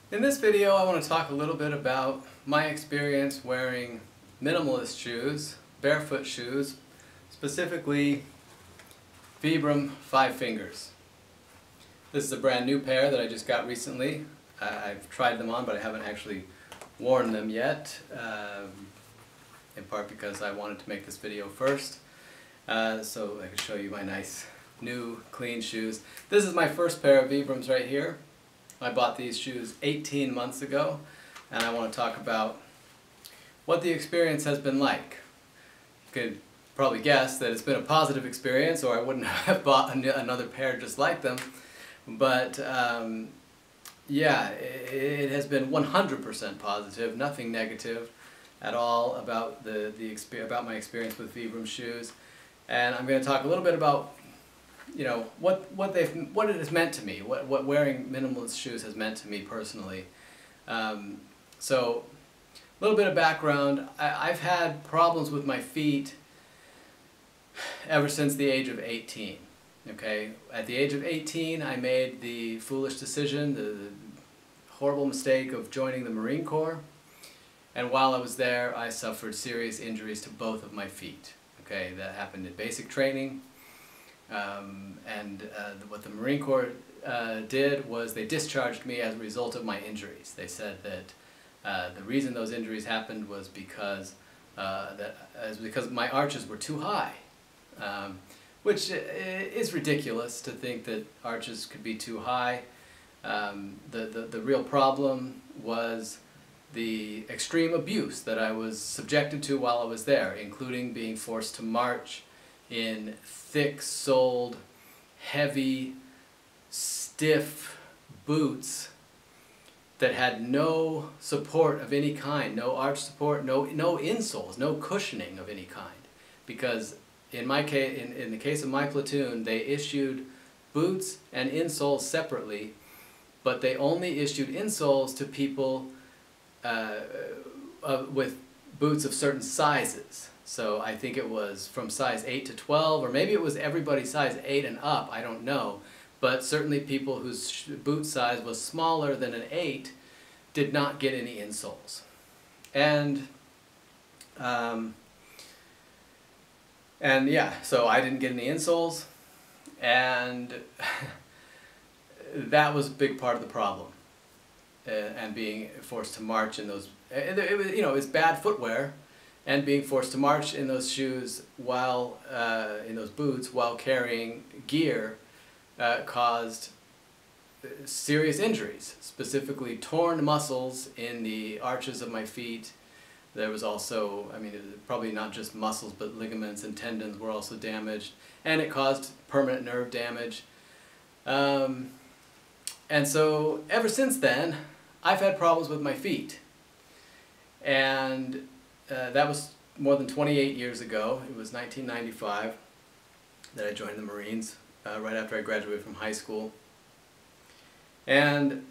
In this video, I want to talk a little bit about my experience wearing minimalist shoes, barefoot shoes, specifically Vibram Five Fingers. This is a brand new pair that I just got recently. I've tried them on, but I haven't actually worn them yet, in part because I wanted to make this video first, so I can show you my nice new clean shoes. This is my first pair of Vibrams right here. I bought these shoes 18 months ago, and I want to talk about what the experience has been like. You could probably guess that it's been a positive experience, or I wouldn't have bought another pair just like them. But yeah, it has been 100% positive, nothing negative at all about about my experience with Vibram shoes. And I'm going to talk a little bit about what it has meant to me, what wearing minimalist shoes has meant to me personally. So a little bit of background. I've had problems with my feet ever since the age of 18. Okay, at the age of 18 I made the foolish decision, the horrible mistake of joining the Marine Corps, and while I was there I suffered serious injuries to both of my feet. Okay, that happened in basic training. What the Marine Corps did was they discharged me as a result of my injuries. They said that the reason those injuries happened was because my arches were too high, which is ridiculous to think that arches could be too high. The real problem was the extreme abuse that I was subjected to while I was there, including being forced to march in thick-soled, heavy, stiff boots that had no support of any kind, no arch support, no insoles, no cushioning of any kind. Because in the case of my platoon, they issued boots and insoles separately, but they only issued insoles to people with boots of certain sizes. So I think it was from size 8 to 12, or maybe it was everybody size 8 and up, I don't know. But certainly people whose boot size was smaller than an 8 did not get any insoles. And yeah, so I didn't get any insoles, and that was a big part of the problem. And being forced to march in those, it was, it's bad footwear. And being forced to march in those shoes while, in those boots, while carrying gear caused serious injuries, specifically torn muscles in the arches of my feet. There was also, probably not just muscles, but ligaments and tendons were also damaged, and it caused permanent nerve damage. And so ever since then, I've had problems with my feet. And that was more than 28 years ago. It was 1995 that I joined the Marines, right after I graduated from high school. And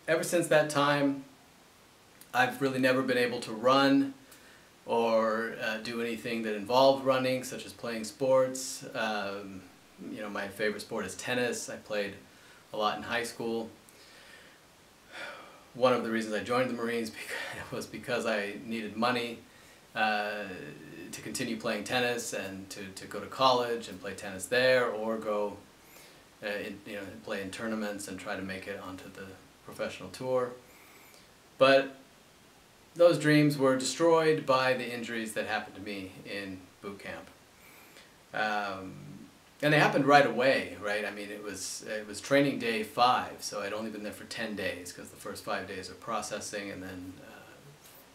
ever since that time, I've really never been able to run or do anything that involved running, such as playing sports. My favorite sport is tennis. I played a lot in high school. One of the reasons I joined the Marines was because I needed money to continue playing tennis and to go to college and play tennis there, or go play in tournaments and try to make it onto the professional tour. But those dreams were destroyed by the injuries that happened to me in boot camp. And they happened right away, right? It was training day 5, so I'd only been there for 10 days, because the first 5 days are processing, and then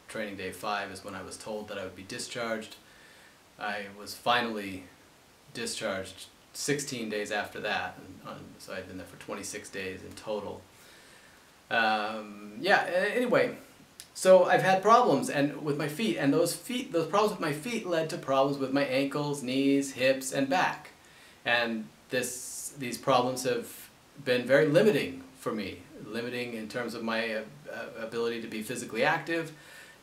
training day 5 is when I was told that I would be discharged. I was finally discharged 16 days after that, so I'd been there for 26 days in total. Yeah, anyway, so I've had problems with my feet, and those problems with my feet led to problems with my ankles, knees, hips, and back. And these problems have been very limiting for me, limiting in terms of my ability to be physically active,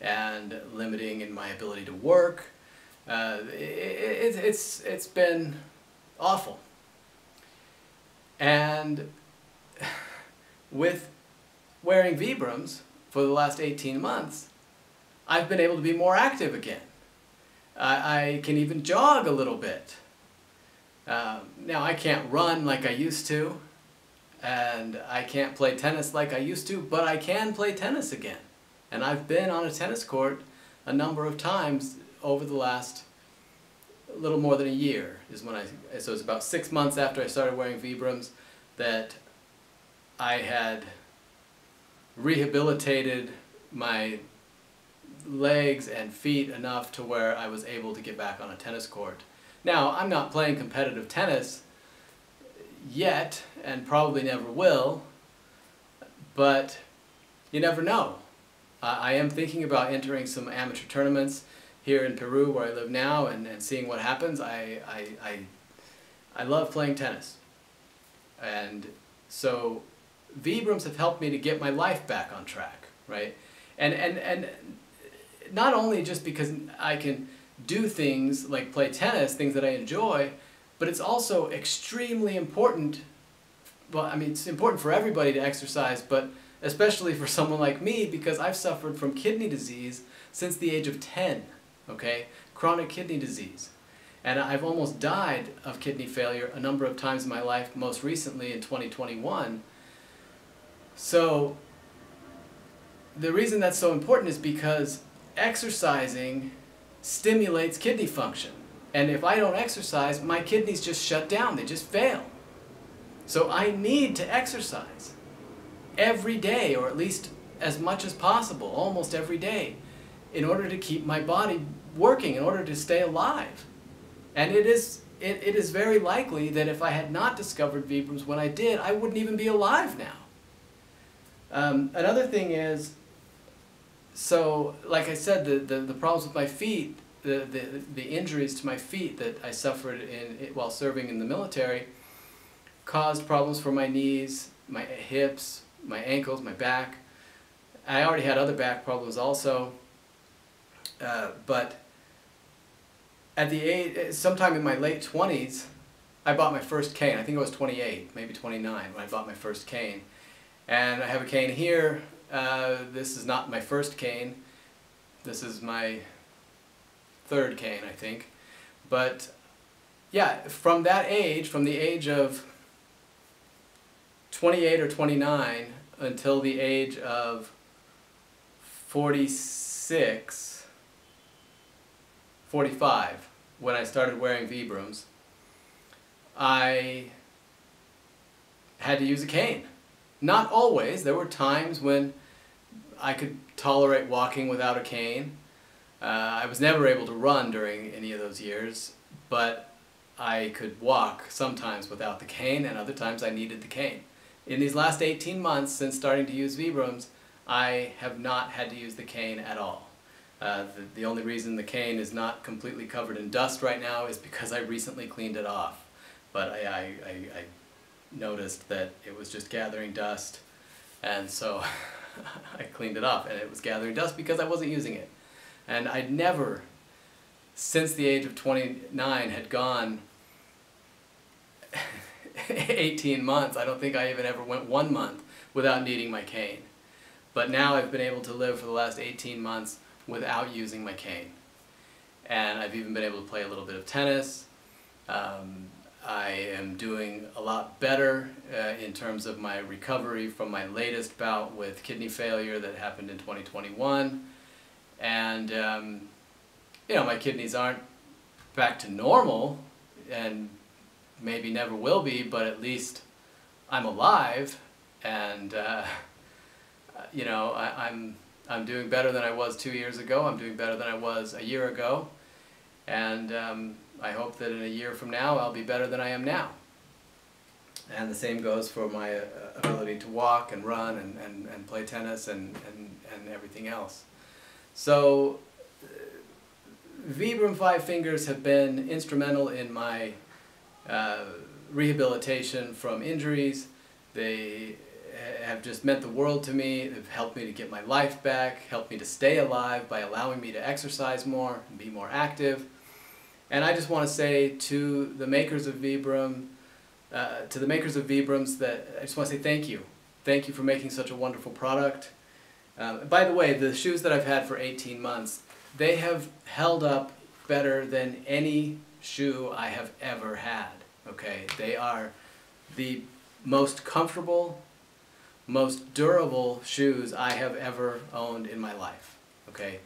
and limiting in my ability to work. It's been awful. And with wearing Vibrams for the last 18 months, I've been able to be more active again. I can even jog a little bit. Now I can't run like I used to, and I can't play tennis like I used to, but I can play tennis again. And I've been on a tennis court a number of times over the last little more than a year. So it's about 6 months after I started wearing Vibrams that I had rehabilitated my legs and feet enough to where I was able to get back on a tennis court. Now, I'm not playing competitive tennis yet, and probably never will, but you never know. I am thinking about entering some amateur tournaments here in Peru where I live now and seeing what happens. I love playing tennis. And so Vibrams have helped me to get my life back on track, right? And not only just because I can do things like play tennis, things that I enjoy, but it's also extremely important. Well, I mean, it's important for everybody to exercise, but especially for someone like me, because I've suffered from kidney disease since the age of 10, okay? Chronic kidney disease. And I've almost died of kidney failure a number of times in my life, most recently in 2021. So the reason that's so important is because exercising stimulates kidney function. And if I don't exercise, my kidneys just shut down, they just fail. So I need to exercise every day, or at least as much as possible, almost every day, in order to keep my body working, in order to stay alive. And it is very likely that if I had not discovered Vibrams when I did, I wouldn't even be alive now. Another thing is, so like I said, the problems with my feet, the injuries to my feet that I suffered while serving in the military caused problems for my knees, my hips, my ankles, my back. I already had other back problems also, but at the age, sometime in my late 20s, I bought my first cane. I think I was 28, maybe 29 when I bought my first cane. And I have a cane here. This is not my first cane. This is my third cane, I think. But yeah, from that age, from the age of 28 or 29 until the age of 46, 45, when I started wearing Vibrams, I had to use a cane. Not always. There were times when I could tolerate walking without a cane. I was never able to run during any of those years, but I could walk sometimes without the cane, and other times I needed the cane. In these last 18 months since starting to use Vibrams, I have not had to use the cane at all. The only reason the cane is not completely covered in dust right now is because I recently cleaned it off. But I noticed that it was just gathering dust, and so I cleaned it off, and it was gathering dust because I wasn't using it. And I'd never, since the age of 29, had gone 18 months. I don't think I even ever went 1 month without needing my cane. But now I've been able to live for the last 18 months without using my cane. And I've even been able to play a little bit of tennis. I am doing a lot better in terms of my recovery from my latest bout with kidney failure that happened in 2021. And, you know, my kidneys aren't back to normal, and maybe never will be, but at least I'm alive, and, you know, I'm doing better than I was 2 years ago. I'm doing better than I was a year ago, and I hope that in a year from now I'll be better than I am now. And the same goes for my ability to walk and run and play tennis and everything else. So Vibram Five Fingers have been instrumental in my rehabilitation from injuries. They have just meant the world to me. They've helped me to get my life back, helped me to stay alive by allowing me to exercise more and be more active. And I just want to say to the makers of Vibram, that I just want to say thank you. thank you for making such a wonderful product. By the way, the shoes that I've had for 18 months, they have held up better than any shoe I have ever had. Okay, they are the most comfortable, most durable shoes I have ever owned in my life. Okay,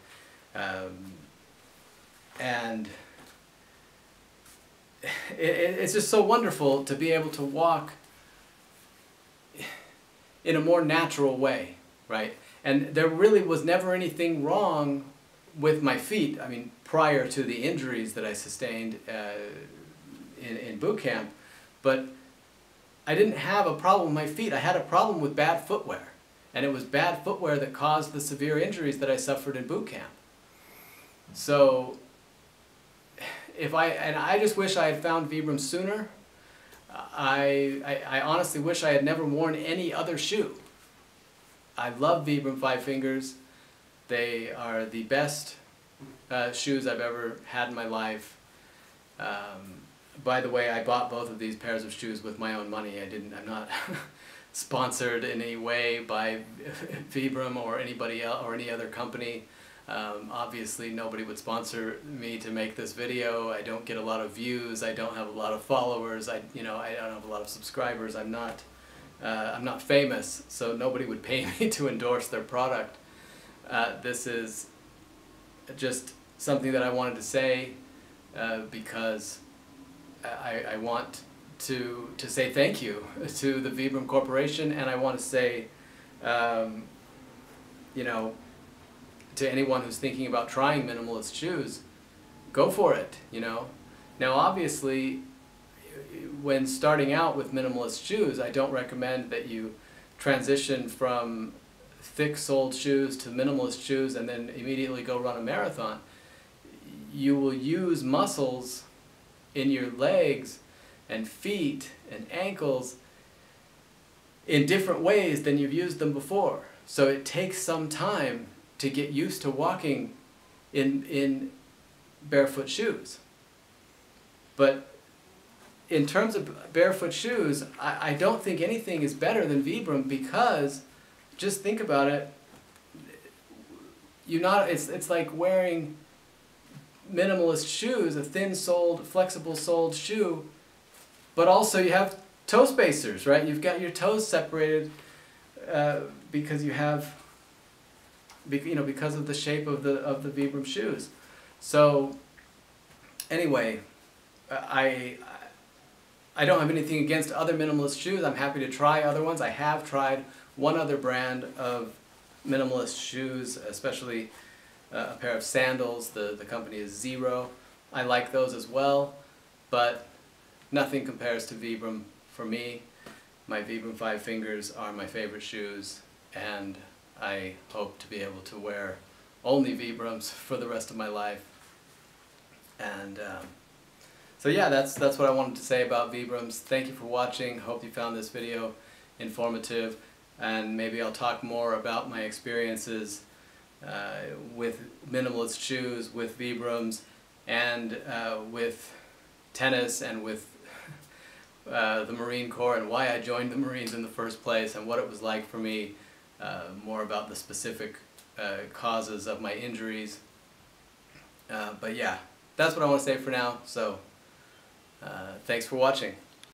and it's just so wonderful to be able to walk in a more natural way, right? And there really was never anything wrong with my feet. I mean, prior to the injuries that I sustained in boot camp, but I didn't have a problem with my feet. I had a problem with bad footwear, and it was bad footwear that caused the severe injuries that I suffered in boot camp. So, I just wish I had found Vibram sooner. I honestly wish I had never worn any other shoe. I love Vibram Five Fingers. They are the best shoes I've ever had in my life. By the way, I bought both of these pairs of shoes with my own money. I'm not sponsored in any way by Vibram or anybody else or any other company. Obviously, nobody would sponsor me to make this video. I don't get a lot of views. I don't have a lot of followers. I don't have a lot of subscribers. I'm not famous, so nobody would pay me to endorse their product. This is just something that I wanted to say because I want to say thank you to the Vibram Corporation, and I want to say, to anyone who's thinking about trying minimalist shoes, go for it, Now, obviously, when starting out with minimalist shoes, I don't recommend that you transition from thick-soled shoes to minimalist shoes and then immediately go run a marathon. You will use muscles in your legs and feet and ankles in different ways than you've used them before. So it takes some time to get used to walking in barefoot shoes. But in terms of barefoot shoes, I don't think anything is better than Vibram, because just think about it. It's like wearing minimalist shoes, a thin-soled, flexible-soled shoe, but also you have toe spacers, right? You've got your toes separated because you have, because of the shape of the Vibram shoes. So anyway, I don't have anything against other minimalist shoes. I'm happy to try other ones. I have tried one other brand of minimalist shoes, especially a pair of sandals. The company is Zero. I like those as well, but nothing compares to Vibram for me. My Vibram Five Fingers are my favorite shoes, and I hope to be able to wear only Vibrams for the rest of my life. And so yeah, that's what I wanted to say about Vibrams. Thank you for watching. Hope you found this video informative, and maybe I'll talk more about my experiences with minimalist shoes, with Vibrams, and with tennis, and with the Marine Corps, and why I joined the Marines in the first place, and what it was like for me, more about the specific causes of my injuries. But yeah, that's what I want to say for now, so thanks for watching.